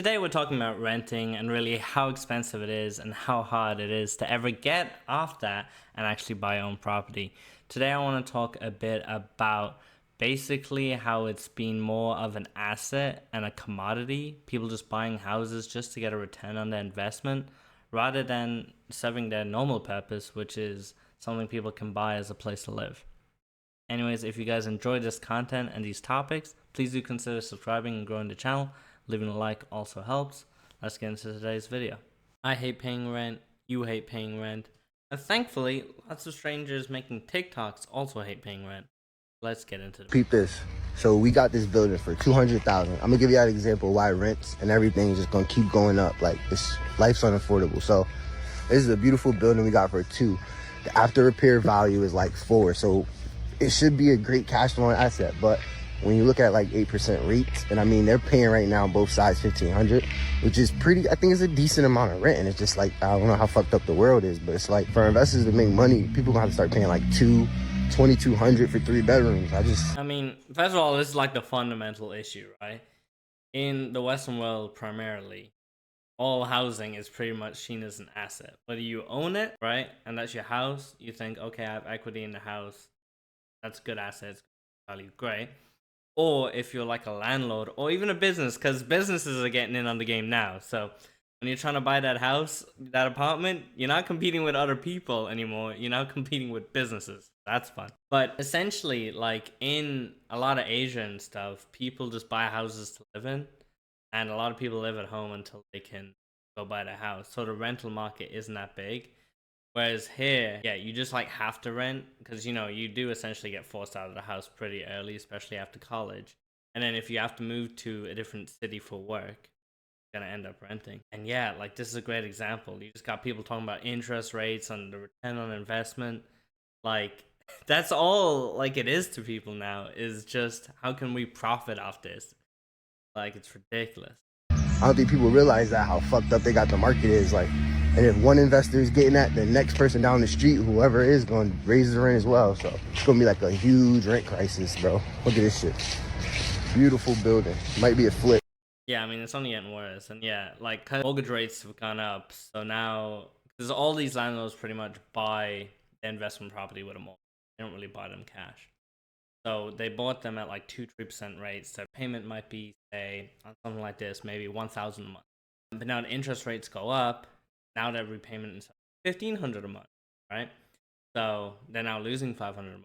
Today we're talking about renting and really how expensive it is and how hard it is to ever get off that and actually buy your own property. Today I want to talk a bit about basically how it's been more of an asset and a commodity, people just buying houses just to get a return on their investment rather than serving their normal purpose, which is something people can buy as a place to live. Anyways, if you guys enjoy this content and these topics, please do consider subscribing and growing the channel. Leaving a like also helps. Let's get into today's video. I hate paying rent, you hate paying rent, and thankfully, lots of strangers making TikToks also hate paying rent. Let's get into it. Peep this. So we got this building for $200,000. I'm gonna give you an example why rents and everything is just gonna keep going up. Like this, life's unaffordable. So this is a beautiful building we got for 2. The after repair value is like 4. So it should be a great cash flowing asset. But when you look at like 8% rates, and I mean they're paying right now both sides $1,500, which is pretty. I think it's a decent amount of rent. And it's just like, I don't know how fucked up the world is, but it's like for investors to make money, people gonna have to start paying like $2,200 for 3 bedrooms. I mean, first of all, this is like the fundamental issue, right? In the Western world, primarily, all housing is pretty much seen as an asset. Whether you own it, right, and that's your house, you think, okay, I have equity in the house, that's good assets, value, great. Or if you're like a landlord or even a business, because businesses are getting in on the game now. So when you're trying to buy that house, that apartment, you're not competing with other people anymore. You're now competing with businesses. That's fun. But essentially, like in a lot of Asia and stuff, people just buy houses to live in. And a lot of people live at home until they can go buy the house. So the rental market isn't that big. Whereas here, yeah, you just like have to rent because you do essentially get forced out of the house pretty early, especially after college. And then if you have to move to a different city for work, you're gonna end up renting. And yeah, like this is a great example. You just got people talking about interest rates and the return on investment. Like that's all like it is to people now is just how can we profit off this? Like it's ridiculous. I don't think people realize that how fucked up they got the market is. Like, and if one investor is getting that, the next person down the street, whoever is, going to raise the rent as well. So it's going to be like a huge rent crisis, bro. Look at this shit. Beautiful building. Might be a flip. Yeah, I mean, it's only getting worse. And yeah, like mortgage rates have gone up. So now, because all these landlords pretty much buy the investment property with a mortgage. They don't really buy them cash. So they bought them at like 2-3% rates. Their payment might be, say, on something like this, maybe 1,000 a month. But now the interest rates go up. Now their repayment is 1,500 a month, right? So they're now losing 500 a month.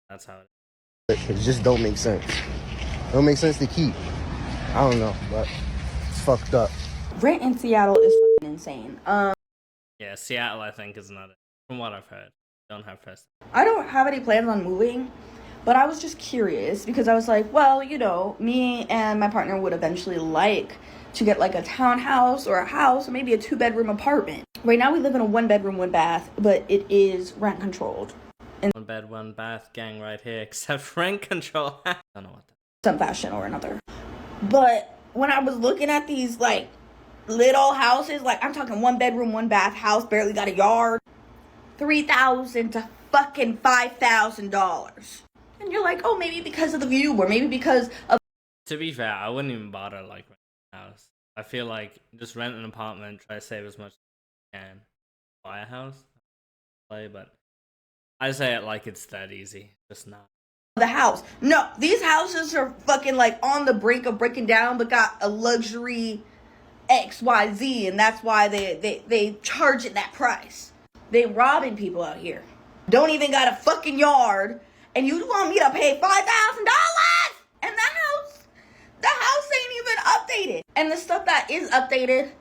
That's how it is. It just don't make sense. Don't make sense to keep. I don't know, but it's fucked up. Rent in Seattle is fucking insane. Yeah, Seattle, I think, is not it. From what I've heard. Don't have first. I don't have any plans on moving, but I was just curious because I was like, well, me and my partner would eventually like to get like a townhouse or a house or maybe a 2-bedroom apartment. Right now we live in a 1-bedroom, 1-bath, but it is rent controlled. And 1 bed, 1 bath gang right here, except rent control. I don't know what that. some fashion or another. But when I was looking at these like little houses, like I'm talking 1-bedroom, 1-bath house, barely got a yard, $3,000 to fucking $5,000. And you're like, oh, maybe because of the view or maybe because of. To be fair, I wouldn't even bother like renting a house. I feel like just rent an apartment, try to save as much as you can, buy a house, but I say it like it's that easy. Just not. The house. No, these houses are fucking like on the brink of breaking down, but got a luxury XYZ, and that's why they charge it that price. They robbing people out here. Don't even got a fucking yard, and you want me to pay $5,000? And the house ain't even updated. And the stuff that is updated,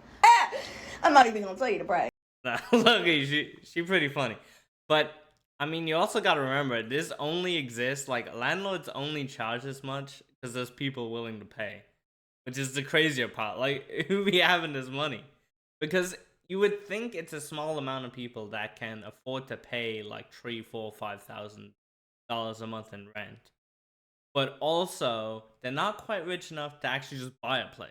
I'm not even gonna tell you to brag. Nah, look, she pretty funny, but I mean, you also gotta remember this only exists like landlords only charge this much because there's people willing to pay, which is the crazier part. Like, who be having this money? Because you would think it's a small amount of people that can afford to pay like $3,000, $4,000, $5,000 a month in rent. But also, they're not quite rich enough to actually just buy a place.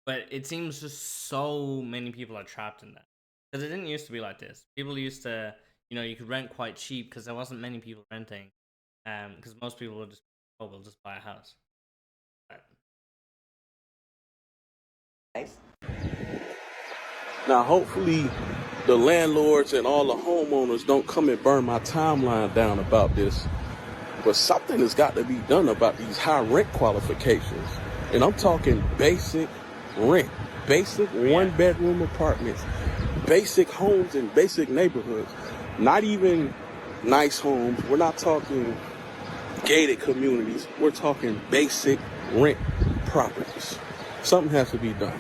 But it seems just so many people are trapped in that. Because it didn't used to be like this. People used to, you could rent quite cheap because there wasn't many people renting. Because most people would just, oh, we'll just buy a house. Now, hopefully, the landlords and all the homeowners don't come and burn my timeline down about this. But something has got to be done about these high rent qualifications. And I'm talking basic rent, basic one-bedroom apartments, basic homes in basic neighborhoods. Not even nice homes. We're not talking gated communities. We're talking basic rent properties. Something has to be done.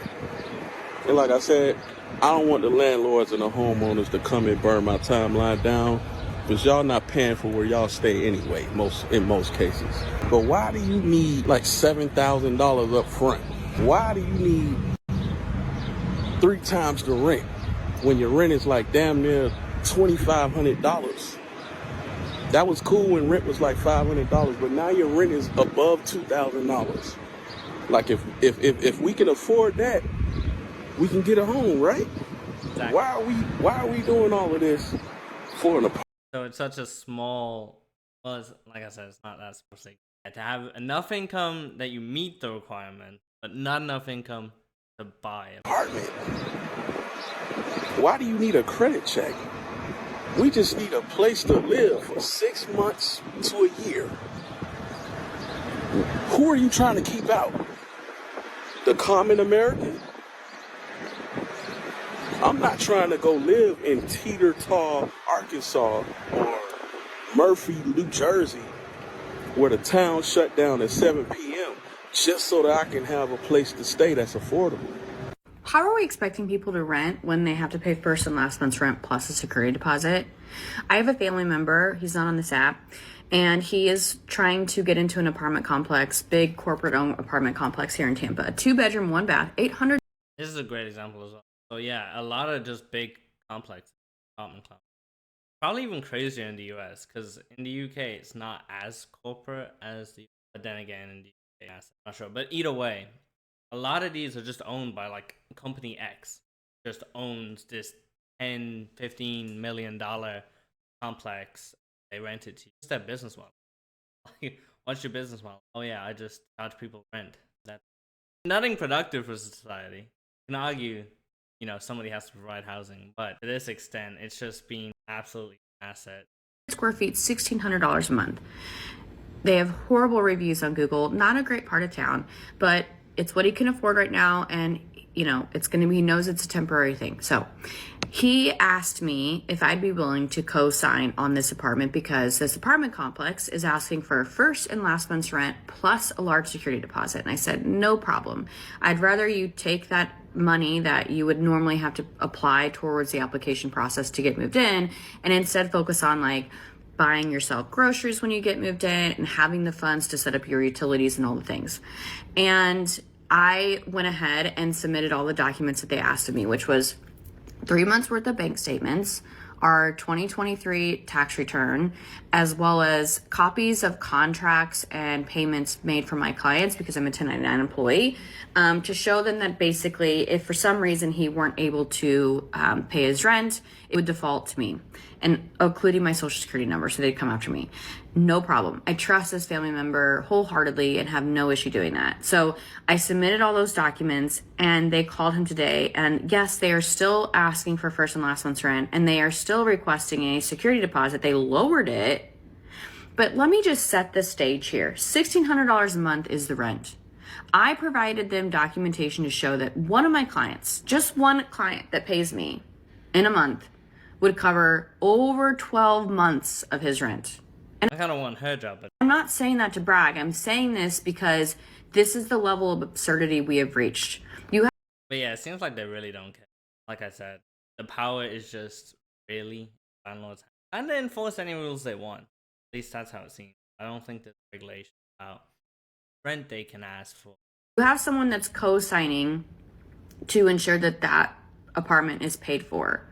And like I said, I don't want the landlords and the homeowners to come and burn my timeline down, because y'all not paying for where y'all stay anyway, in most cases. But why do you need like $7,000 up front? Why do you need 3 times the rent when your rent is like damn near $2,500? That was cool when rent was like $500, but now your rent is above $2,000. Like if we can afford that, we can get a home, right? Exactly. Why are we doing all of this for an apartment? So it's such a small, well, it's, like I said, it's not that specific. To have enough income that you meet the requirement, but not enough income to buy an apartment. Why do you need a credit check? We just need a place to live for 6 months to a year. Who are you trying to keep out? The common American? I'm not trying to go live in Teeter-Totter, Arkansas, or Murphy, New Jersey, where the town shut down at 7 p.m. just so that I can have a place to stay that's affordable. How are we expecting people to rent when they have to pay first and last month's rent plus a security deposit? I have a family member, he's not on this app, and he is trying to get into an apartment complex, big corporate-owned apartment complex here in Tampa. 2-bedroom, 1 bath, 800. This is a great example as well. So yeah, a lot of just big complexes, apartment complexes. Probably even crazier in the US, because in the UK it's not as corporate as the. But then again, in the UK, I'm not sure. But either way, a lot of these are just owned by like company X. Just owns this $10-15 million complex. They rent it to you. It's their business model. Like, what's your business model? Oh yeah, I just charge people rent. That's nothing productive for society. You can argue, you know, somebody has to provide housing, but to this extent, it's just being absolutely an asset. Square feet, $1,600 a month. They have horrible reviews on Google. Not a great part of town, but it's what he can afford right now, and you know, it's going to be, he knows it's a temporary thing. So he asked me if I'd be willing to co-sign on this apartment because this apartment complex is asking for first and last month's rent plus a large security deposit. And I said, no problem. I'd rather you take that money that you would normally have to apply towards the application process to get moved in and instead focus on like buying yourself groceries when you get moved in and having the funds to set up your utilities and all the things. And I went ahead and submitted all the documents that they asked of me, which was 3 months worth of bank statements, our 2023 tax return, as well as copies of contracts and payments made for my clients because I'm a 1099 employee, to show them that basically if for some reason he weren't able to pay his rent, it would default to me, and including my social security number, so they'd come after me. No problem. I trust this family member wholeheartedly and have no issue doing that. So I submitted all those documents and they called him today. And yes, they are still asking for first and last month's rent and they are still requesting a security deposit. They lowered it. But let me just set the stage here. $1,600 a month is the rent. I provided them documentation to show that one of my clients, just one client that pays me in a month, would cover over 12 months of his rent. I kind of want her job, but I'm not saying that to brag. I'm saying this because this is the level of absurdity we have reached. But yeah, it seems like they really don't care. Like I said, the power is just really landlords, and they enforce any rules they want. At least that's how it seems. I don't think there's regulation about rent they can ask for. You have someone that's co-signing to ensure that that apartment is paid for,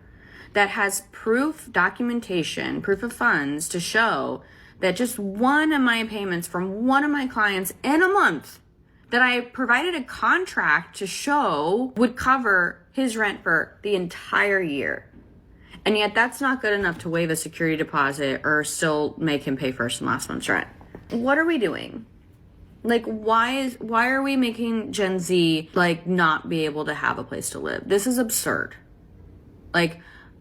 that has proof, documentation, proof of funds to show that just one of my payments from one of my clients in a month that I provided a contract to show would cover his rent for the entire year. And yet that's not good enough to waive a security deposit or still make him pay first and last month's rent. What are we doing? Like, why are we making Gen Z like not be able to have a place to live? This is absurd. Like,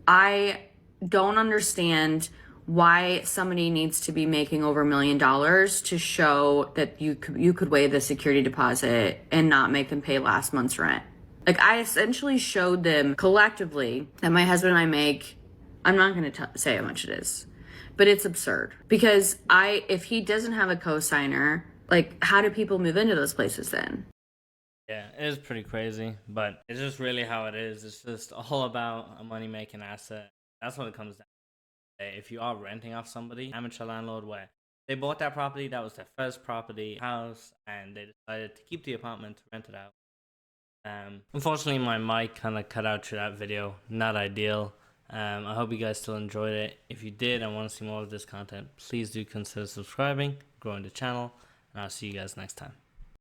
I don't understand why somebody needs to be making over $1 million to show that you could waive the security deposit and not make them pay last month's rent. Like, I essentially showed them collectively that my husband and I make, I'm not going to say how much it is, but it's absurd. Because if he doesn't have a cosigner, like, how do people move into those places then? Yeah, it is pretty crazy, but it's just really how it is. It's just all about a money-making asset. That's what it comes down to. If you are renting off somebody, amateur landlord, where they bought that property, that was their first property, house, and they decided to keep the apartment to rent it out. Unfortunately, my mic kind of cut out through that video. Not ideal. I hope you guys still enjoyed it. If you did and want to see more of this content, please do consider subscribing, growing the channel, and I'll see you guys next time.